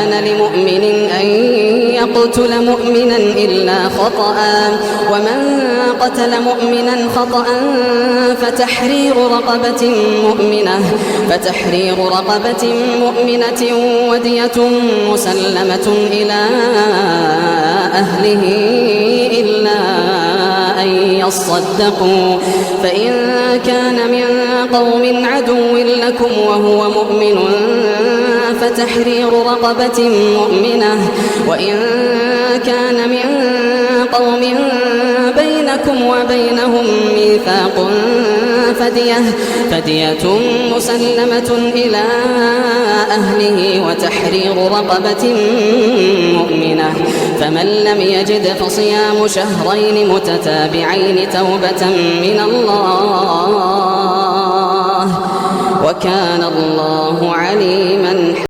كان لمؤمن أن يقتل مؤمنا إلا خطأ ومن قتل مؤمنا خطأ فتحرير رقبة مؤمنة ودية مسلمة إلى أهله إلا أن يصدقوا فإن كان من قوم عدو لكم وهو مؤمن فتحرير رقبة مؤمنة وإن كان من قوم بينكم وبينهم ميثاق فدية مسلمة إلى أهله وتحرير رقبة مؤمنة فمن لم يجد فصيام شهرين متتابعين توبة من الله وكان الله عليما